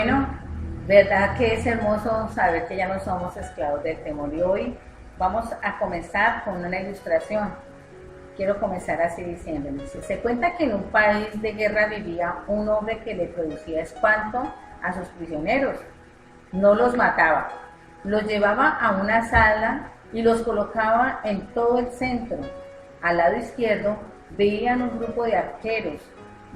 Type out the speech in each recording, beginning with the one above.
Bueno, verdad que es hermoso saber que ya no somos esclavos del temor y hoy vamos a comenzar con una ilustración. Quiero comenzar así diciéndoles, se cuenta que en un país de guerra vivía un hombre que le producía espanto a sus prisioneros. No los mataba, los llevaba a una sala y los colocaba en todo el centro. Al lado izquierdo veían un grupo de arqueros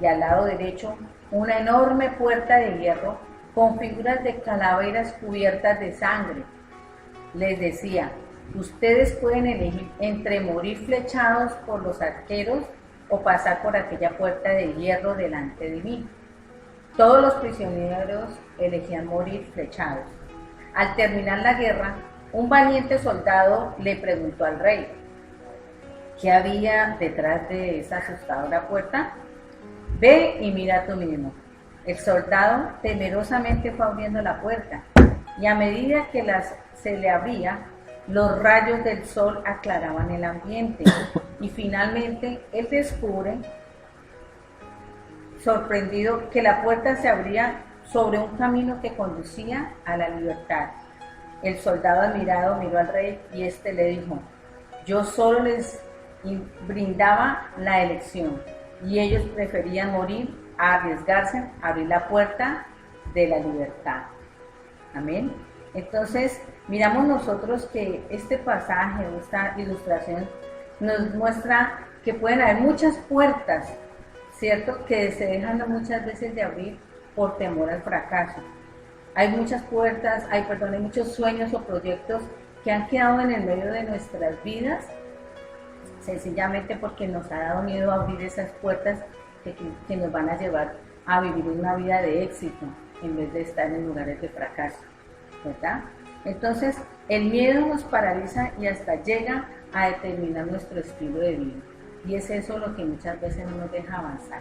y al lado derecho una enorme puerta de hierro con figuras de calaveras cubiertas de sangre. Les decía, ustedes pueden elegir entre morir flechados por los arqueros o pasar por aquella puerta de hierro delante de mí. Todos los prisioneros elegían morir flechados. Al terminar la guerra, un valiente soldado le preguntó al rey, ¿qué había detrás de esa asustadora puerta? Ve y mira tú mismo. El soldado temerosamente fue abriendo la puerta y a medida que se le abría, los rayos del sol aclaraban el ambiente y finalmente él descubre, sorprendido, que la puerta se abría sobre un camino que conducía a la libertad. El soldado admirado miró al rey y éste le dijo, yo solo les brindaba la elección y ellos preferían morir a arriesgarse a abrir la puerta de la libertad. Amén. Entonces, miramos nosotros que este pasaje, esta ilustración, nos muestra que pueden haber muchas puertas, ¿cierto?, que se dejan muchas veces de abrir por temor al fracaso. Hay muchas puertas, hay muchos sueños o proyectos que han quedado en el medio de nuestras vidas, sencillamente porque nos ha dado miedo abrir esas puertas que nos van a llevar a vivir una vida de éxito en vez de estar en lugares de fracaso, ¿verdad? Entonces, el miedo nos paraliza y hasta llega a determinar nuestro estilo de vida. Y es eso lo que muchas veces no nos deja avanzar.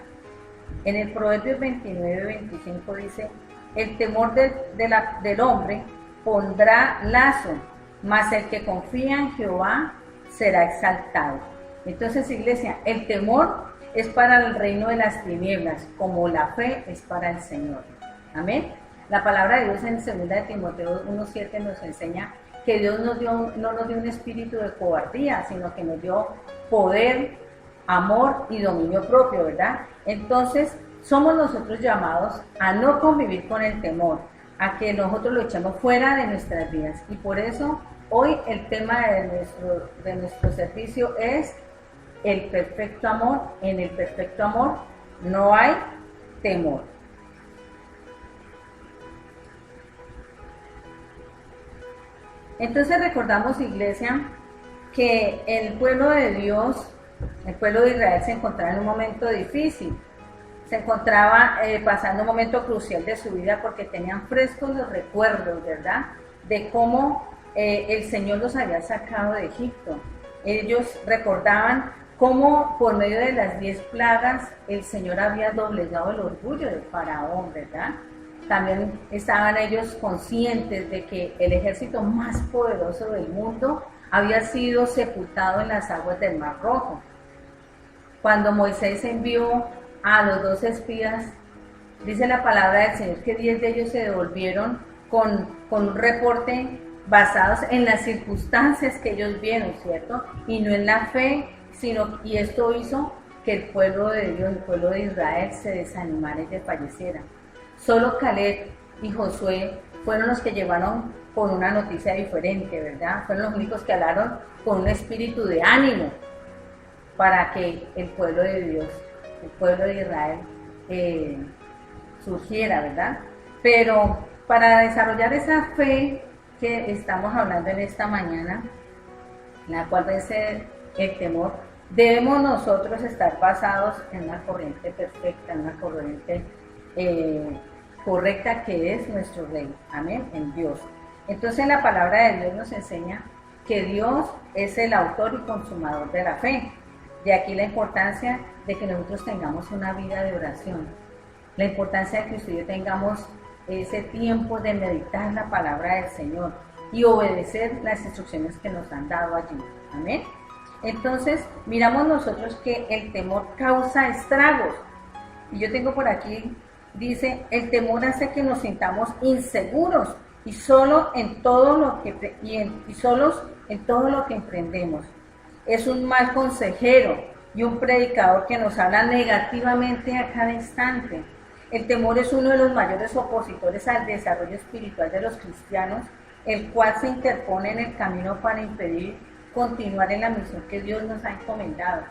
En el Proverbios 29-25 dice, el temor del hombre pondrá lazo, mas el que confía en Jehová será exaltado. Entonces, iglesia, el temor es para el reino de las tinieblas, como la fe es para el Señor. Amén. La palabra de Dios en 2 de Timoteo 1:7 nos enseña que Dios no nos dio un espíritu de cobardía, sino que nos dio poder, amor y dominio propio, ¿verdad? Entonces, somos nosotros llamados a no convivir con el temor, a que nosotros lo echemos fuera de nuestras vidas. Y por eso, hoy el tema de nuestro servicio es el perfecto amor. En el perfecto amor no hay temor. Entonces recordamos, iglesia, que el pueblo de Dios, el pueblo de Israel se encontraba en un momento difícil. Se encontraba pasando un momento crucial de su vida porque tenían frescos los recuerdos, ¿verdad?, de cómo el Señor los había sacado de Egipto. Ellos recordaban cómo por medio de las 10 plagas el Señor había doblegado el orgullo del faraón, ¿verdad? También estaban ellos conscientes de que el ejército más poderoso del mundo había sido sepultado en las aguas del Mar Rojo. Cuando Moisés envió a los 2 espías, dice la palabra del Señor que 10 de ellos se devolvieron con un reporte basados en las circunstancias que ellos vieron, ¿cierto? Y no en la fe, y esto hizo que el pueblo de Dios, el pueblo de Israel, se desanimara y desfalleciera. Solo Caleb y Josué fueron los que llevaron con una noticia diferente, ¿verdad? Fueron los únicos que hablaron con un espíritu de ánimo para que el pueblo de Dios, el pueblo de Israel, surgiera, ¿verdad? Pero para desarrollar esa fe que estamos hablando en esta mañana, la cual vence el temor, debemos nosotros estar basados en una corriente perfecta, en una corriente correcta que es nuestro Rey, amén, en Dios. Entonces la palabra de Dios nos enseña que Dios es el autor y consumador de la fe. De aquí la importancia de que nosotros tengamos una vida de oración, la importancia de que usted y yo tengamos ese tiempo de meditar la palabra del Señor y obedecer las instrucciones que nos han dado allí, amén. Entonces miramos nosotros que el temor causa estragos, y yo tengo por aquí dice, el temor hace que nos sintamos inseguros y solo en todo lo que y solos en todo lo que emprendemos. Es un mal consejero y un predicador que nos habla negativamente a cada instante. El temor es uno de los mayores opositores al desarrollo espiritual de los cristianos, el cual se interpone en el camino para impedir continuar en la misión que Dios nos ha encomendado.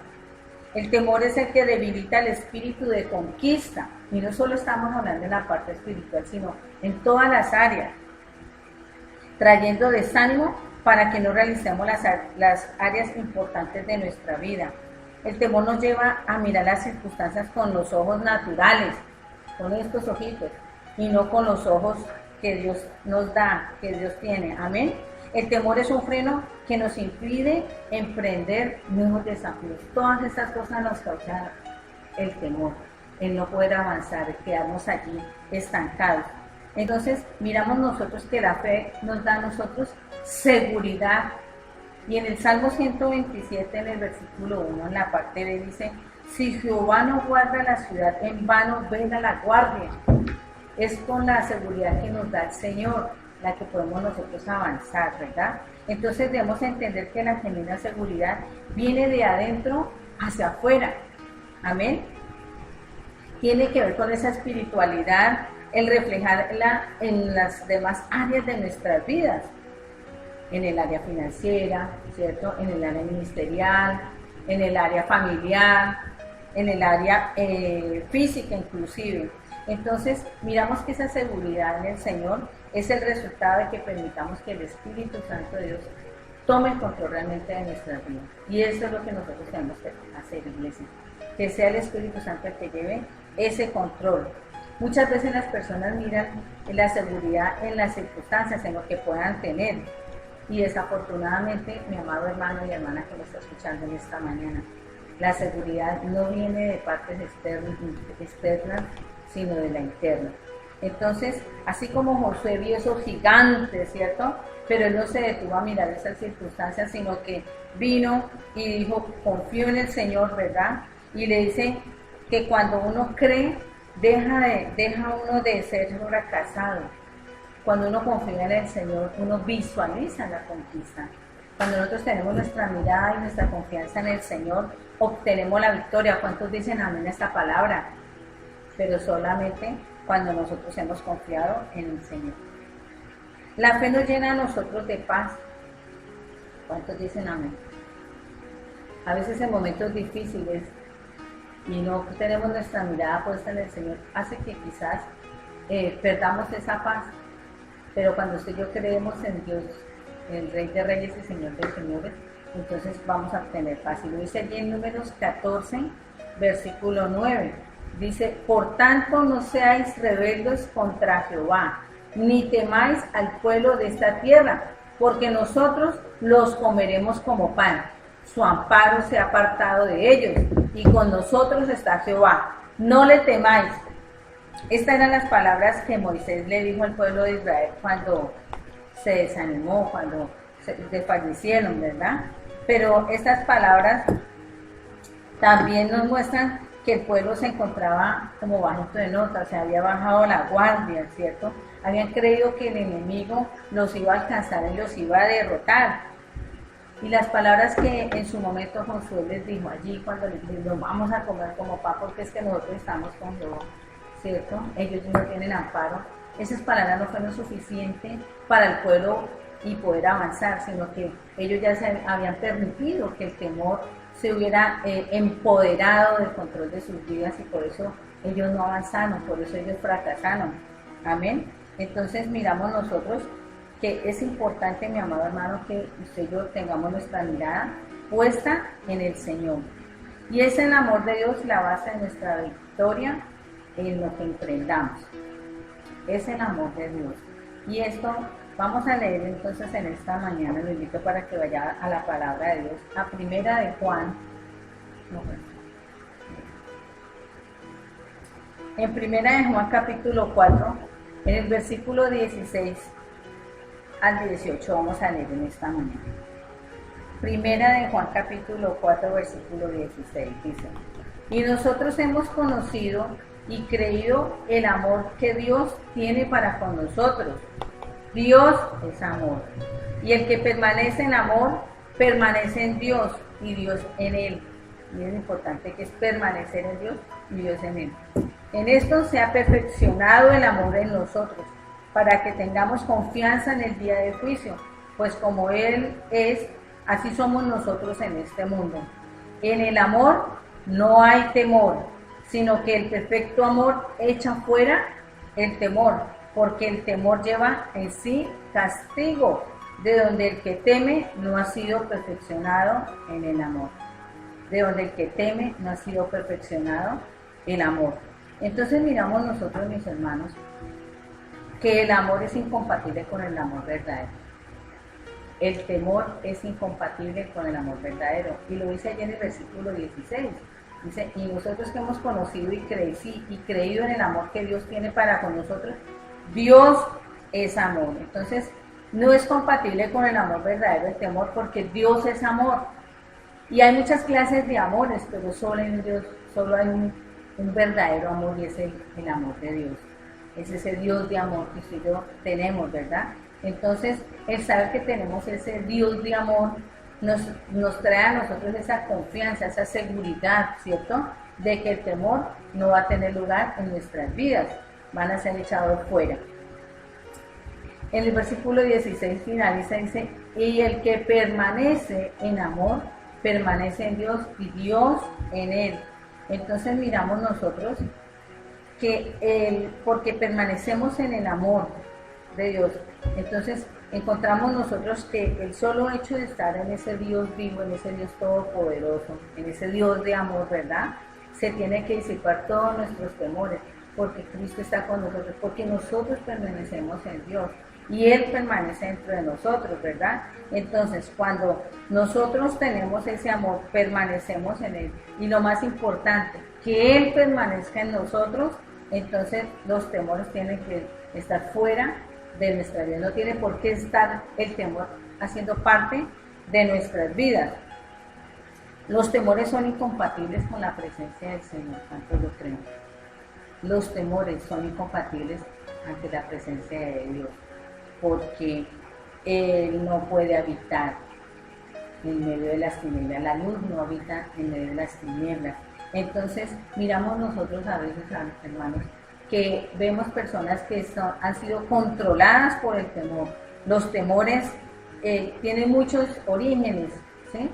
El temor es el que debilita el espíritu de conquista, y no solo estamos hablando en la parte espiritual, sino en todas las áreas, trayendo desánimo para que no realicemos las áreas importantes de nuestra vida. El temor nos lleva a mirar las circunstancias con los ojos naturales, con estos ojitos, y no con los ojos que Dios nos da, que Dios tiene. Amén. El temor es un freno que nos impide emprender nuevos desafíos. Todas estas cosas nos causan el temor, el no poder avanzar, el quedarnos allí estancados. Entonces miramos nosotros que la fe nos da a nosotros seguridad. Y en el Salmo 127, en el versículo 1, en la parte B, dice, si Jehová no guarda la ciudad, en vano vela la guardia. Es con la seguridad que nos da el Señor la que podemos nosotros avanzar, ¿verdad? Entonces debemos entender que la genuina seguridad viene de adentro hacia afuera. Amén. Tiene que ver con esa espiritualidad, el reflejarla en las demás áreas de nuestras vidas. En el área financiera, ¿cierto? En el área ministerial, en el área familiar, en el área física inclusive. Entonces, miramos que esa seguridad en el Señor es el resultado de que permitamos que el Espíritu Santo de Dios tome el control realmente de nuestras vidas. Y eso es lo que nosotros tenemos que hacer, iglesia. Que sea el Espíritu Santo el que lleve ese control. Muchas veces las personas miran la seguridad en las circunstancias, en lo que puedan tener. Y desafortunadamente, mi amado hermano y hermana que me está escuchando en esta mañana, la seguridad no viene de partes externas, sino de la interna. Entonces, así como Josué vio esos gigantes, ¿cierto? Pero él no se detuvo a mirar esas circunstancias, sino que vino y dijo, confío en el Señor, ¿verdad? Y le dice que cuando uno cree, deja uno de ser fracasado. Cuando uno confía en el Señor, uno visualiza la conquista. Cuando nosotros tenemos nuestra mirada y nuestra confianza en el Señor, obtenemos la victoria. ¿Cuántos dicen amén a esta palabra? Pero solamente cuando nosotros hemos confiado en el Señor. La fe nos llena a nosotros de paz. ¿Cuántos dicen amén? A veces en momentos difíciles y no tenemos nuestra mirada puesta en el Señor, hace que quizás perdamos esa paz. Pero cuando usted y yo creemos en Dios, el Rey de Reyes y Señor de Señores, entonces vamos a obtener paz. Y lo dice allí en Números 14, versículo 9. Dice, por tanto no seáis rebeldes contra Jehová, ni temáis al pueblo de esta tierra, porque nosotros los comeremos como pan. Su amparo se ha apartado de ellos, y con nosotros está Jehová. No le temáis. Estas eran las palabras que Moisés le dijo al pueblo de Israel cuando se desanimó, cuando se desfallecieron, ¿verdad? Pero estas palabras también nos muestran que el pueblo se encontraba como bajito de nota, o sea, había bajado la guardia, ¿cierto? Habían creído que el enemigo los iba a alcanzar y los iba a derrotar. Y las palabras que en su momento Josué les dijo allí, cuando les dijo, vamos a comer como pan, porque es que nosotros estamos con Jehová, ¿cierto? Ellos no tienen amparo. Esas palabras no fueron suficientes para el pueblo y poder avanzar, sino que ellos ya se habían permitido que el temor se hubiera empoderado del control de sus vidas y por eso ellos no avanzaron, por eso ellos fracasaron. Amén. Entonces miramos nosotros que es importante, mi amado hermano, que usted y yo tengamos nuestra mirada puesta en el Señor. Y es el amor de Dios la base de nuestra victoria en lo que emprendamos. Es el amor de Dios. Y esto vamos a leer entonces en esta mañana, lo invito para que vaya a la palabra de Dios, a Primera de Juan. En Primera de Juan capítulo 4, en el versículo 16 al 18 vamos a leer en esta mañana. Primera de Juan capítulo 4, versículo 16 dice: y nosotros hemos conocido y creído el amor que Dios tiene para con nosotros. Dios es amor. Y el que permanece en amor, permanece en Dios y Dios en él. Y es importante que es permanecer en Dios y Dios en él. En esto se ha perfeccionado el amor en nosotros, para que tengamos confianza en el día del juicio, pues como Él es, así somos nosotros en este mundo. En el amor no hay temor, sino que el perfecto amor echa fuera el temor, porque el temor lleva en sí castigo, de donde el que teme no ha sido perfeccionado en el amor. De donde el que teme no ha sido perfeccionado el amor. Entonces miramos nosotros, mis hermanos, que el amor es incompatible con el amor verdadero. El temor es incompatible con el amor verdadero. Y lo dice allí en el versículo 16. Dice, y nosotros que hemos conocido y creído en el amor que Dios tiene para con nosotros, Dios es amor. Entonces, no es compatible con el amor verdadero el temor, porque Dios es amor. Y hay muchas clases de amores, pero solo en Dios, solo hay un verdadero amor, y es el amor de Dios. Es ese Dios de amor que usted y yo tenemos, ¿verdad? Entonces, el saber que tenemos ese Dios de amor nos trae a nosotros esa confianza, esa seguridad, ¿cierto? De que el temor no va a tener lugar en nuestras vidas, van a ser echados fuera. En el versículo 16 finaliza, dice, y el que permanece en amor, permanece en Dios y Dios en él. Entonces miramos nosotros que porque permanecemos en el amor de Dios, entonces encontramos nosotros que el solo hecho de estar en ese Dios vivo, en ese Dios todopoderoso, en ese Dios de amor, ¿verdad? Se tiene que disipar todos nuestros temores, porque Cristo está con nosotros, porque nosotros permanecemos en Dios y Él permanece dentro de nosotros, ¿verdad? Entonces, cuando nosotros tenemos ese amor, permanecemos en Él, y lo más importante, que Él permanezca en nosotros, entonces los temores tienen que estar fuera de nuestra vida. No tiene por qué estar el temor haciendo parte de nuestras vidas. Los temores son incompatibles con la presencia del Señor, tanto lo creo. Los temores son incompatibles ante la presencia de Dios, porque Él no puede habitar en medio de las tinieblas. La luz no habita en medio de las tinieblas. Entonces, miramos nosotros a veces, hermanos, que vemos personas que han sido controladas por el temor. Los temores tienen muchos orígenes, ¿sí?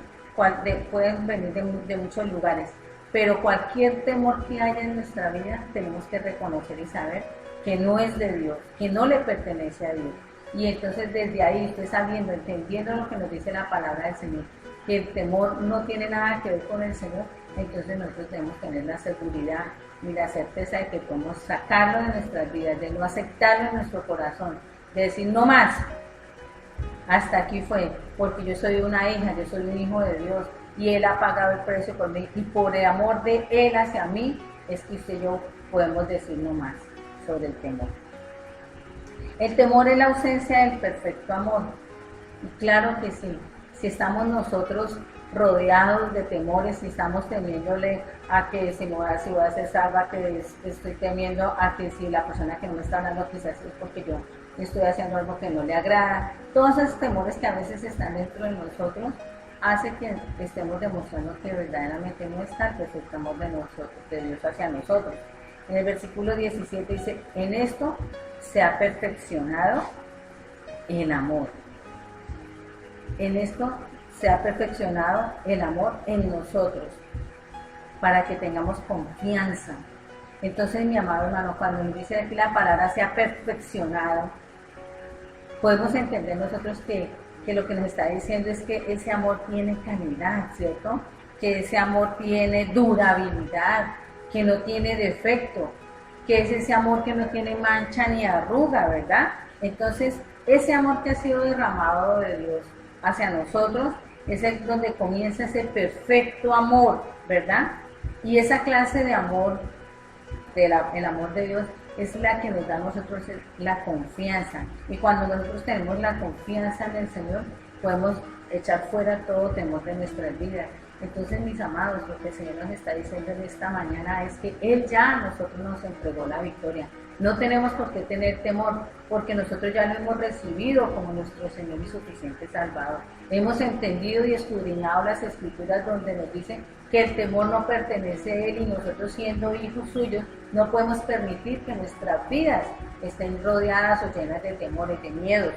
Pueden venir de muchos lugares, pero cualquier temor que haya en nuestra vida tenemos que reconocer y saber que no es de Dios, que no le pertenece a Dios. Y entonces desde ahí, usted sabiendo, entendiendo lo que nos dice la palabra del Señor, que el temor no tiene nada que ver con el Señor, entonces nosotros debemos tener la seguridad y la certeza de que podemos sacarlo de nuestras vidas, de no aceptarlo en nuestro corazón, de decir no más, hasta aquí fue, porque yo soy una hija, yo soy un hijo de Dios, y Él ha pagado el precio por mí, y por el amor de Él hacia mí, es que usted y yo podemos decir no más sobre el temor. El temor es la ausencia del perfecto amor, y claro que sí, si estamos nosotros rodeados de temores, si estamos temiéndole a que si voy a ser salva, que estoy temiendo a que si la persona que no me está hablando quizás es porque yo estoy haciendo algo que no le agrada, todos esos temores que a veces están dentro de nosotros hace que estemos demostrando que verdaderamente no está el perfecto amor de nosotros, de Dios hacia nosotros. En el versículo 17 dice, en esto se ha perfeccionado el amor. En esto se ha perfeccionado el amor en nosotros, para que tengamos confianza. Entonces, mi amado hermano, cuando nos dice aquí la palabra se ha perfeccionado, podemos entender nosotros que lo que nos está diciendo es que ese amor tiene calidad, ¿cierto? Que ese amor tiene durabilidad, que no tiene defecto, que es ese amor que no tiene mancha ni arruga, ¿verdad? Entonces, ese amor que ha sido derramado de Dios hacia nosotros es donde comienza ese perfecto amor, ¿verdad? Y esa clase de amor, el amor de Dios, es la que nos da a nosotros la confianza. Y cuando nosotros tenemos la confianza en el Señor, podemos echar fuera todo temor de nuestras vidas. Entonces, mis amados, lo que el Señor nos está diciendo en esta mañana es que Él ya a nosotros nos entregó la victoria. No tenemos por qué tener temor, porque nosotros ya lo hemos recibido como nuestro Señor y suficiente Salvador. Hemos entendido y escudriñado las Escrituras donde nos dicen que el temor no pertenece a Él y nosotros siendo hijos suyos no podemos permitir que nuestras vidas estén rodeadas o llenas de temores, de miedos.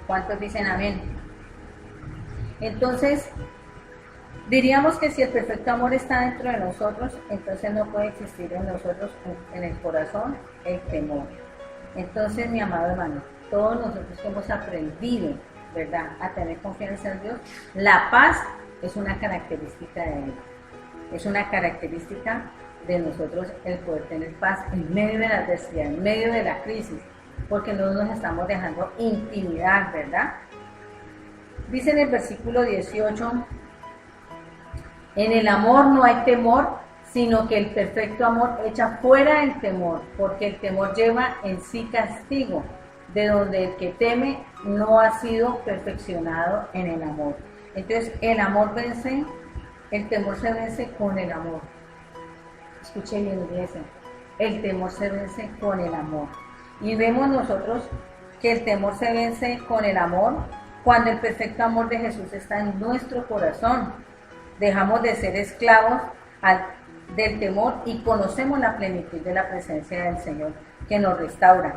¿Cuántos dicen amén? Entonces, diríamos que si el perfecto amor está dentro de nosotros, entonces no puede existir en nosotros, en el corazón, el temor. Entonces, mi amado hermano, todos nosotros que hemos aprendido, ¿verdad?, a tener confianza en Dios, la paz es una característica de Él. Es una característica de nosotros el poder tener paz en medio de la adversidad, en medio de la crisis, porque no nos estamos dejando intimidar, ¿verdad? Dice en el versículo 18, en el amor no hay temor, sino que el perfecto amor echa fuera el temor, porque el temor lleva en sí castigo, de donde el que teme no ha sido perfeccionado en el amor. Entonces, el amor vence, el temor se vence con el amor. Escuche bien, iglesia, el temor se vence con el amor. Y vemos nosotros que el temor se vence con el amor cuando el perfecto amor de Jesús está en nuestro corazón. Dejamos de ser esclavos del temor y conocemos la plenitud de la presencia del Señor que nos restaura.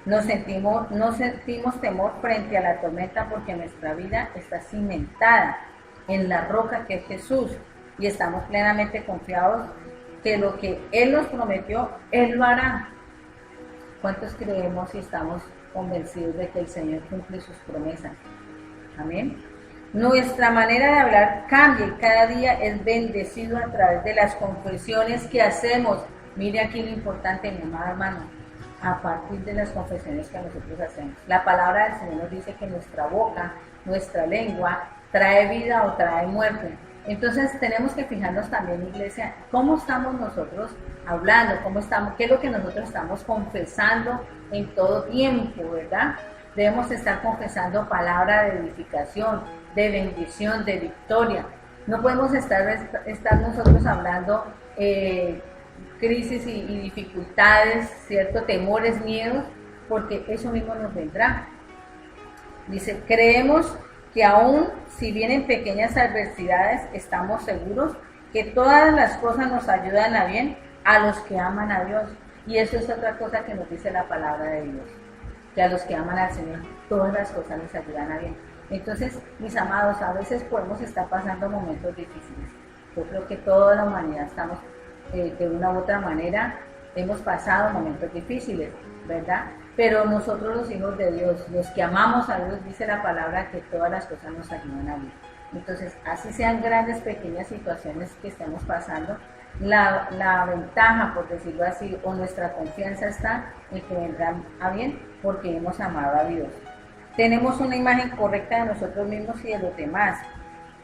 No sentimos temor frente a la tormenta porque nuestra vida está cimentada en la roca que es Jesús y estamos plenamente confiados que lo que Él nos prometió, Él lo hará. ¿Cuántos creemos y estamos convencidos de que el Señor cumple sus promesas? Amén. Nuestra manera de hablar cambia y cada día es bendecido a través de las confesiones que hacemos. Mire aquí lo importante, mi amado hermano, a partir de las confesiones que nosotros hacemos. La palabra del Señor nos dice que nuestra boca, nuestra lengua, trae vida o trae muerte. Entonces tenemos que fijarnos también, iglesia, cómo estamos nosotros hablando, qué es lo que nosotros estamos confesando en todo tiempo, ¿verdad? Debemos estar confesando palabra de edificación, de bendición, de victoria. No podemos estar nosotros hablando crisis y dificultades, ¿cierto? Temores, miedos, porque eso mismo nos vendrá. Dice, creemos que aún si vienen pequeñas adversidades, estamos seguros que todas las cosas nos ayudan a bien a los que aman a Dios. Y eso es otra cosa que nos dice la palabra de Dios, que a los que aman al Señor, todas las cosas nos ayudan a bien. Entonces, mis amados, a veces podemos estar pasando momentos difíciles. Yo creo que toda la humanidad estamos, de una u otra manera, hemos pasado momentos difíciles, ¿verdad? Pero nosotros los hijos de Dios, los que amamos a Dios, dice la palabra que todas las cosas nos ayudan a bien. Entonces, así sean grandes, pequeñas situaciones que estemos pasando, la ventaja, por decirlo así, o nuestra confianza está en que vendrán a bien porque hemos amado a Dios. Tenemos una imagen correcta de nosotros mismos y de los demás.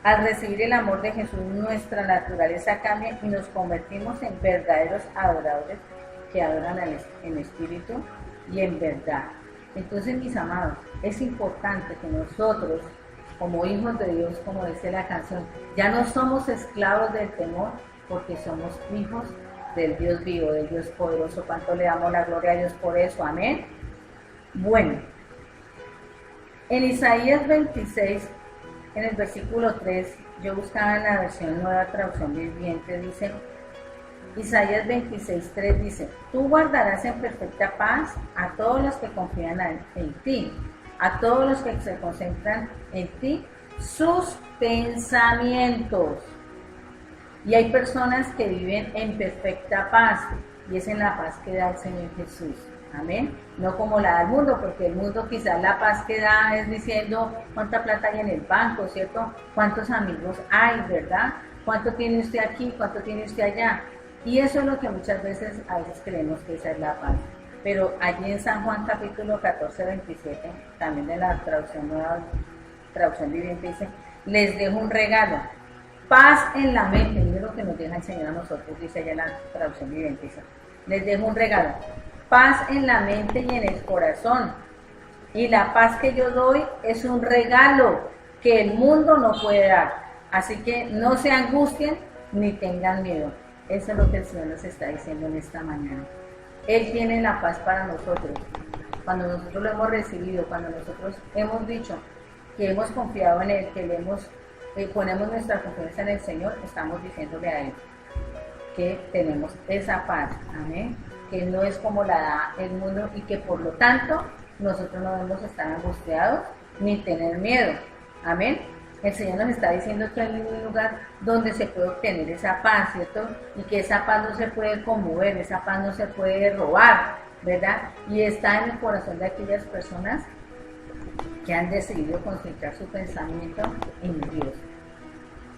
Al recibir el amor de Jesús, nuestra naturaleza cambia y nos convertimos en verdaderos adoradores que adoran en espíritu y en verdad. Entonces, mis amados, es importante que nosotros, como hijos de Dios, como dice la canción, ya no somos esclavos del temor, porque somos hijos del Dios vivo, del Dios poderoso. ¿Cuánto le damos la gloria a Dios por eso? Amén. Bueno, en Isaías 26, en el versículo 3, yo buscaba en la versión Nueva Traducción Viviente, dice, Isaías 26, 3 dice, tú guardarás en perfecta paz a todos los que confían en ti, a todos los que se concentran en ti, sus pensamientos. Y hay personas que viven en perfecta paz, y es en la paz que da el Señor Jesús. Amén. No como la del mundo, porque el mundo quizás la paz que da es diciendo cuánta plata hay en el banco, ¿cierto? Cuántos amigos hay, ¿verdad? ¿Cuánto tiene usted aquí? ¿Cuánto tiene usted allá? Y eso es lo que muchas veces a veces creemos que esa es la paz. Pero allí en San Juan capítulo 14, 27, también de la traducción Nueva Traducción Viviente, dice, les dejo un regalo. Paz en la mente, y es lo que nos deja el Señor a nosotros, dice allá en la traducción viviente. Les dejo un regalo. Paz en la mente y en el corazón. Y la paz que yo doy es un regalo que el mundo no puede dar. Así que no se angustien ni tengan miedo. Eso es lo que el Señor nos está diciendo en esta mañana. Él tiene la paz para nosotros. Cuando nosotros lo hemos recibido, cuando nosotros hemos dicho que hemos confiado en Él, que ponemos nuestra confianza en el Señor, estamos diciéndole a Él que tenemos esa paz, amén, que no es como la da el mundo y que por lo tanto nosotros no debemos estar angustiados ni tener miedo, amén. El Señor nos está diciendo que hay un lugar donde se puede obtener esa paz, ¿cierto? Y que esa paz no se puede conmover, esa paz no se puede robar, ¿verdad? Y está en el corazón de aquellas personas que han decidido concentrar su pensamiento en Dios.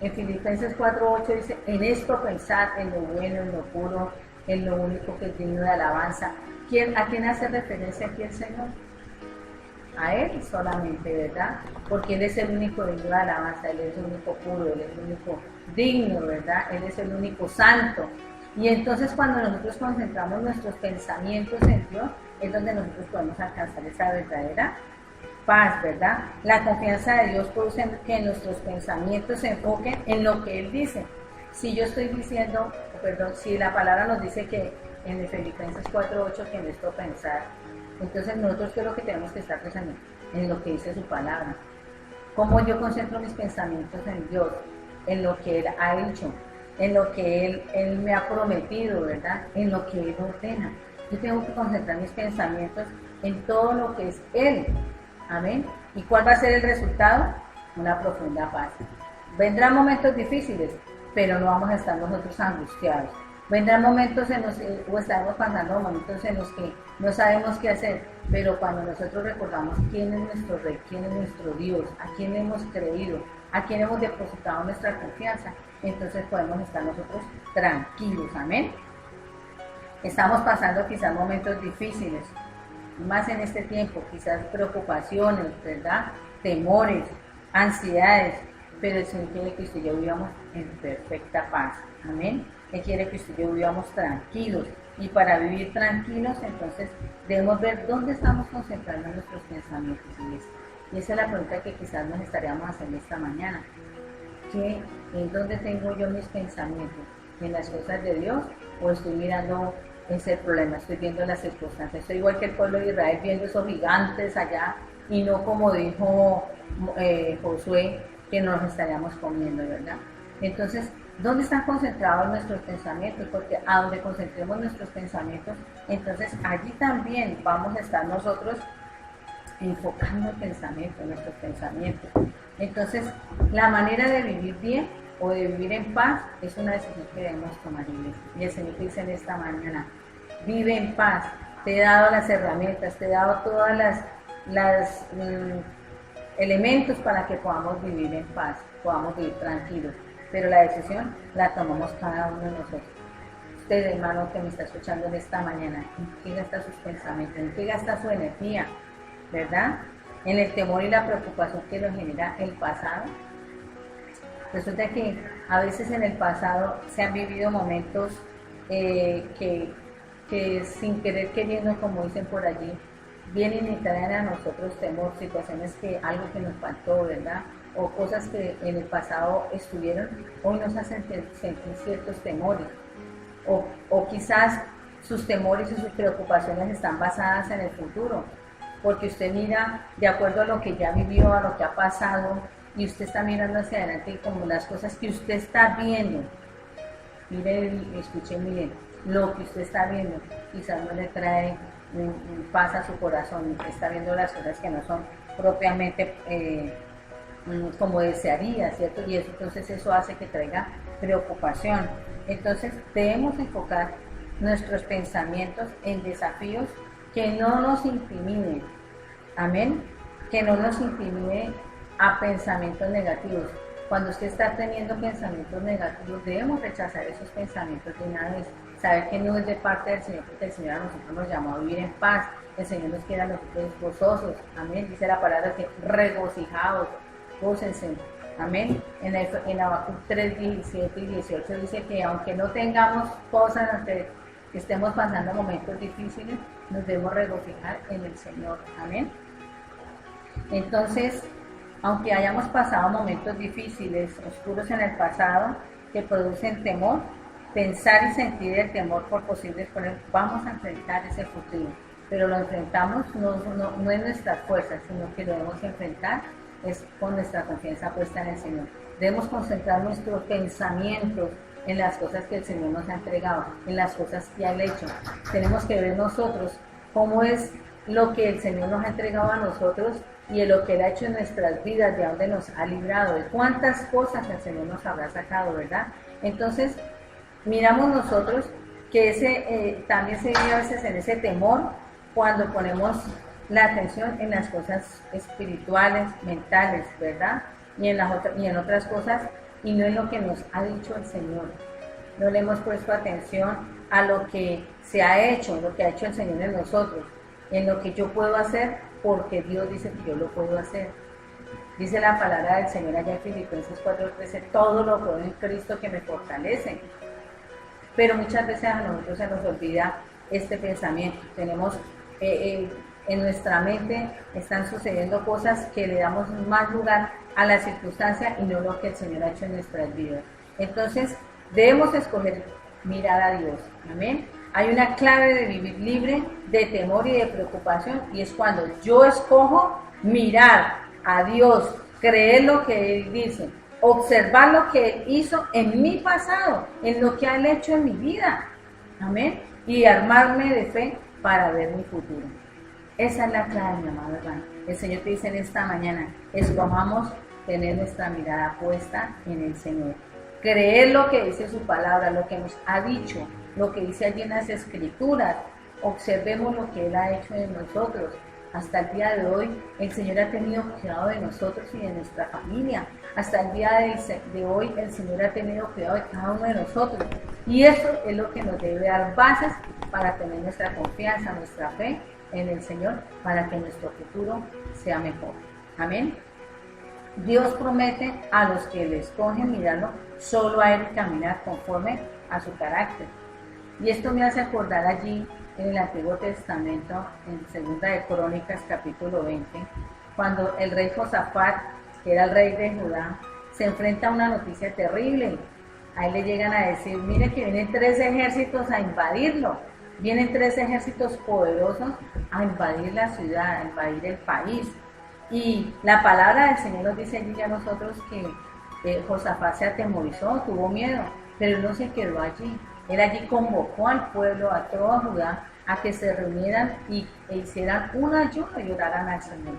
En Filipenses 4:8 dice, en esto pensad, en lo bueno, en lo puro, en lo único que es digno de alabanza. ¿A quién hace referencia aquí el Señor? A Él solamente, ¿verdad? Porque Él es el único digno de alabanza, Él es el único puro, Él es el único digno, ¿verdad? Él es el único santo. Y entonces cuando nosotros concentramos nuestros pensamientos en Dios, es donde nosotros podemos alcanzar esa verdadera paz, ¿verdad? La confianza de Dios produce que nuestros pensamientos se enfoquen en lo que Él dice. Si yo estoy diciendo, si la palabra nos dice que en el Filipenses 4:8 que en esto pensar, entonces nosotros qué es lo que tenemos que estar pensando en lo que dice su palabra. Cómo yo concentro mis pensamientos en Dios, en lo que Él ha dicho, en lo que Él me ha prometido, ¿verdad? En lo que Él ordena. Yo tengo que concentrar mis pensamientos en todo lo que es Él. Amén. ¿Y cuál va a ser el resultado? Una profunda paz. Vendrán momentos difíciles, pero no vamos a estar nosotros angustiados. Vendrán momentos o estaremos pasando momentos en los que no sabemos qué hacer, pero cuando nosotros recordamos quién es nuestro Rey, quién es nuestro Dios, a quién hemos creído, a quién hemos depositado nuestra confianza, entonces podemos estar nosotros tranquilos. Amén. Estamos pasando quizás momentos difíciles, más en este tiempo, quizás preocupaciones, ¿verdad? Temores, ansiedades, pero el Señor quiere que usted y yo vivamos en perfecta paz. Amén. Él quiere que usted y yo vivamos tranquilos. Y para vivir tranquilos, entonces, debemos ver dónde estamos concentrando nuestros pensamientos. Y esa es la pregunta que quizás nos estaríamos haciendo esta mañana. ¿En dónde tengo yo mis pensamientos? ¿En las cosas de Dios? ¿O estoy mirando ese problema? Estoy viendo las circunstancias. Estoy igual que el pueblo de Israel, viendo esos gigantes allá, y no como dijo Josué, que nos estaríamos comiendo, ¿verdad? Entonces, ¿dónde están concentrados nuestros pensamientos? Porque a donde concentremos nuestros pensamientos, entonces allí también vamos a estar nosotros enfocando el pensamiento, nuestros pensamientos. Entonces, la manera de vivir bien o de vivir en paz es una decisión que debemos tomar, iglesia. Y el Señor dice en esta mañana, vive en paz. Te he dado las herramientas, te he dado todas las elementos para que podamos vivir en paz, podamos vivir tranquilos. Pero la decisión la tomamos cada uno de nosotros. Usted, hermano, que me está escuchando en esta mañana, ¿en qué gasta sus pensamientos? ¿En qué gasta su energía? ¿Verdad? En el temor y la preocupación que nos genera el pasado. Resulta que a veces en el pasado se han vivido momentos que sin querer queriendo, como dicen por allí, vienen y traen a nosotros temor, situaciones algo que nos faltó, ¿verdad? O cosas que en el pasado estuvieron, hoy nos hacen sentir ciertos temores. O quizás sus temores y sus preocupaciones están basadas en el futuro, porque usted mira de acuerdo a lo que ya vivió, a lo que ha pasado, y usted está mirando hacia adelante y como las cosas que usted está viendo, mire y escuche muy bien, lo que usted está viendo quizás no le trae paz a su corazón, está viendo las cosas que no son propiamente como desearía, ¿cierto? Y entonces eso hace que traiga preocupación. Entonces debemos enfocar nuestros pensamientos en desafíos que no nos intimiden, amén, que no nos intimiden a pensamientos negativos. Cuando usted está teniendo pensamientos negativos, debemos rechazar esos pensamientos de una vez, saber que no es de parte del Señor, porque el Señor a nosotros nos llamó a vivir en paz, el Señor nos quiere a nosotros gozosos, amén, dice la palabra que regocijados, gócense, amén. En Habacuc 3, 17 y 18 dice que aunque no tengamos cosas, aunque estemos pasando momentos difíciles, nos debemos regocijar en el Señor, amén. Entonces, Aunque hayamos pasado momentos difíciles, oscuros en el pasado, que producen temor, pensar y sentir el temor por posibles problemas, vamos a enfrentar ese futuro. Pero lo enfrentamos no es nuestras fuerzas, sino que lo debemos enfrentar es con nuestra confianza puesta en el Señor. Debemos concentrar nuestros pensamientos en las cosas que el Señor nos ha entregado, en las cosas que ha hecho. Tenemos que ver nosotros cómo es lo que el Señor nos ha entregado a nosotros y de lo que Él ha hecho en nuestras vidas, de dónde nos ha librado, de cuántas cosas el Señor nos habrá sacado, ¿verdad? Entonces, miramos nosotros que también se vive a veces en ese temor cuando ponemos la atención en las cosas espirituales, mentales, ¿verdad? Y en otras cosas, y no en lo que nos ha dicho el Señor. No le hemos puesto atención a lo que se ha hecho, lo que ha hecho el Señor en nosotros, en lo que yo puedo hacer, porque Dios dice que yo lo puedo hacer. Dice la palabra del Señor allá en Filipenses 4:13, todo lo puedo en Cristo que me fortalece. Pero muchas veces a nosotros se nos olvida este pensamiento. Tenemos en nuestra mente están sucediendo cosas que le damos más lugar a la circunstancia y no lo que el Señor ha hecho en nuestras vidas. Entonces, debemos escoger mirar a Dios. Amén. Hay una clave de vivir libre de temor y de preocupación, y es cuando yo escojo mirar a Dios, creer lo que Él dice, observar lo que Él hizo en mi pasado, en lo que Él ha hecho en mi vida. Amén. Y armarme de fe para ver mi futuro. Esa es la clave, mi amado hermano. El Señor te dice en esta mañana, escojamos tener nuestra mirada puesta en el Señor. Creer lo que dice su palabra, lo que nos ha dicho, lo que dice allí en las Escrituras. Observemos lo que Él ha hecho en nosotros. Hasta el día de hoy, el Señor ha tenido cuidado de nosotros y de nuestra familia. Hasta el día de hoy, el Señor ha tenido cuidado de cada uno de nosotros. Y eso es lo que nos debe dar bases para tener nuestra confianza, nuestra fe en el Señor, para que nuestro futuro sea mejor. Amén. Dios promete a los que le escogen mirarlo solo a Él caminar conforme a su carácter. Y esto me hace acordar allí en el Antiguo Testamento, en Segunda de Crónicas, capítulo 20, cuando el rey Josafat, que era el rey de Judá, se enfrenta a una noticia terrible. A él le llegan a decir, mire que vienen 3 ejércitos a invadirlo. Vienen 3 ejércitos poderosos a invadir la ciudad, a invadir el país. Y la palabra del Señor nos dice allí a nosotros que Josafat se atemorizó, tuvo miedo, pero él no se quedó allí. Él allí convocó al pueblo, a toda Judá, a que se reunieran e hicieran un ayuno y oraran al Señor.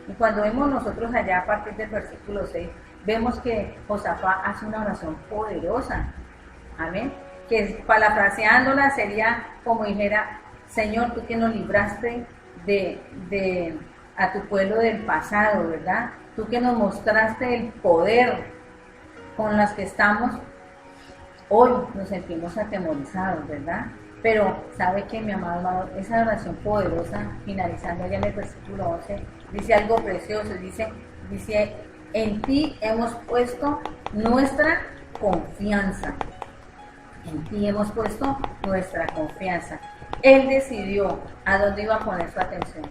Y cuando vemos nosotros allá a partir del versículo 6, vemos que Josafat hace una oración poderosa. Amén. Que parafraseándola sería como dijera, Señor, tú que nos libraste a tu pueblo del pasado, ¿verdad? Tú que nos mostraste el poder con los que estamos, hoy nos sentimos atemorizados, ¿verdad? Pero, ¿sabe qué, mi amado hermano? Esa oración poderosa, finalizando allá en el versículo 11, dice algo precioso, dice, en ti hemos puesto nuestra confianza. En ti hemos puesto nuestra confianza. Él decidió a dónde iba a poner su atención.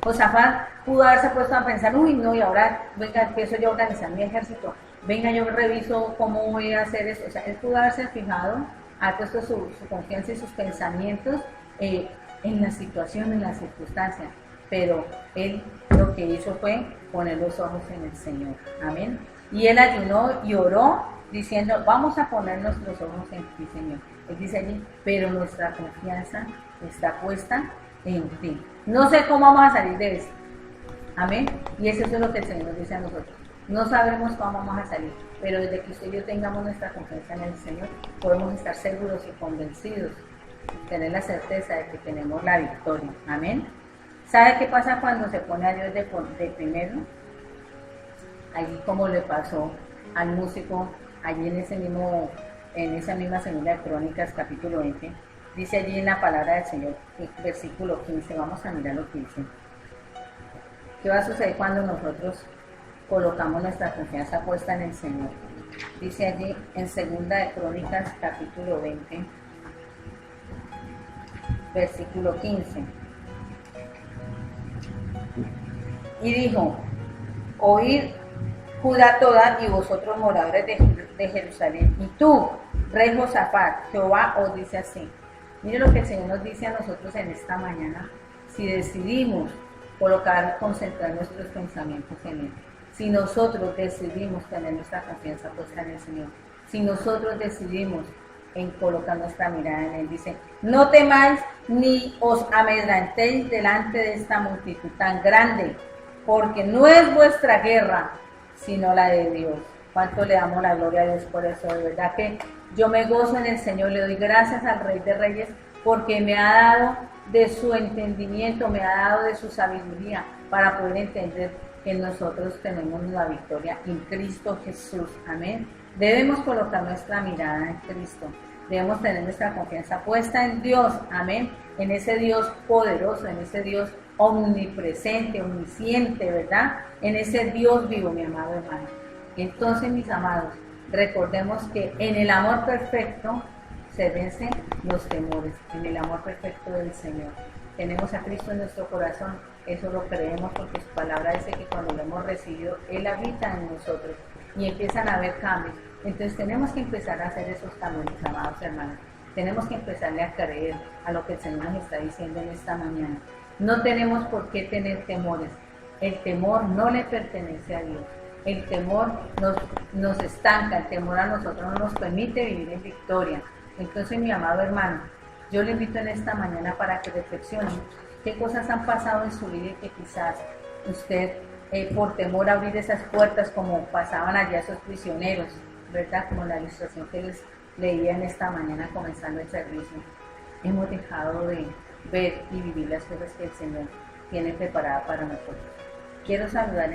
Josafat pudo haberse puesto a pensar, uy, no, y ahora, venga, empiezo yo a organizar mi ejército. Venga, yo reviso cómo voy a hacer eso. O sea, él pudo haberse fijado, ha puesto su confianza y sus pensamientos en la situación, en las circunstancias. Pero él lo que hizo fue poner los ojos en el Señor. Amén. Y él ayunó y oró diciendo, vamos a poner nuestros ojos en ti, Señor. Él dice allí, pero nuestra confianza está puesta en ti. No sé cómo vamos a salir de esto. Amén. Y eso es lo que el Señor nos dice a nosotros. No sabemos cómo vamos a salir, pero desde que usted y yo tengamos nuestra confianza en el Señor, podemos estar seguros y convencidos, tener la certeza de que tenemos la victoria. Amén. ¿Sabe qué pasa cuando se pone a Dios de primero? Allí como le pasó al músico, allí en esa misma Segunda de Crónicas, capítulo 20, dice allí en la palabra del Señor, versículo 15, vamos a mirar lo que dice. ¿Qué va a suceder cuando nosotros colocamos nuestra confianza puesta en el Señor? Dice allí en Segunda de Crónicas, capítulo 20, versículo 15. Y dijo, oíd Judá toda y vosotros moradores de Jerusalén. Y tú, rey Josafat, Jehová os dice así. Mire lo que el Señor nos dice a nosotros en esta mañana. Si decidimos concentrar nuestros pensamientos en Él, si nosotros decidimos tener nuestra confianza puesta en el Señor, si nosotros decidimos en colocar nuestra mirada en Él, dice, no temáis ni os amedrentéis delante de esta multitud tan grande, porque no es vuestra guerra, sino la de Dios. ¿Cuánto le damos la gloria a Dios por eso? De verdad que yo me gozo en el Señor, le doy gracias al Rey de Reyes, porque me ha dado de su entendimiento, me ha dado de su sabiduría para poder entender que nosotros tenemos la victoria en Cristo Jesús. Amén. Debemos colocar nuestra mirada en Cristo. Debemos tener nuestra confianza puesta en Dios. Amén. En ese Dios poderoso, en ese Dios omnipresente, omnisciente, ¿verdad? En ese Dios vivo, mi amado hermano. Entonces, mis amados, recordemos que en el amor perfecto se vencen los temores, en el amor perfecto del Señor. Tenemos a Cristo en nuestro corazón, eso lo creemos porque su palabra dice que cuando lo hemos recibido, Él habita en nosotros y empiezan a haber cambios. Entonces tenemos que empezar a hacer esos cambios, mis amados hermanos. Tenemos que empezarle a creer a lo que el Señor nos está diciendo en esta mañana. No tenemos por qué tener temores. El temor no le pertenece a Dios. El temor nos estanca, el temor a nosotros no nos permite vivir en victoria. Entonces, mi amado hermano, yo le invito en esta mañana para que reflexione qué cosas han pasado en su vida y que quizás usted, por temor a abrir esas puertas como pasaban allá esos prisioneros, ¿verdad? Como la ilustración que les leía en esta mañana comenzando el servicio, hemos dejado de ver y vivir las cosas que el Señor tiene preparadas para nosotros. Quiero saludar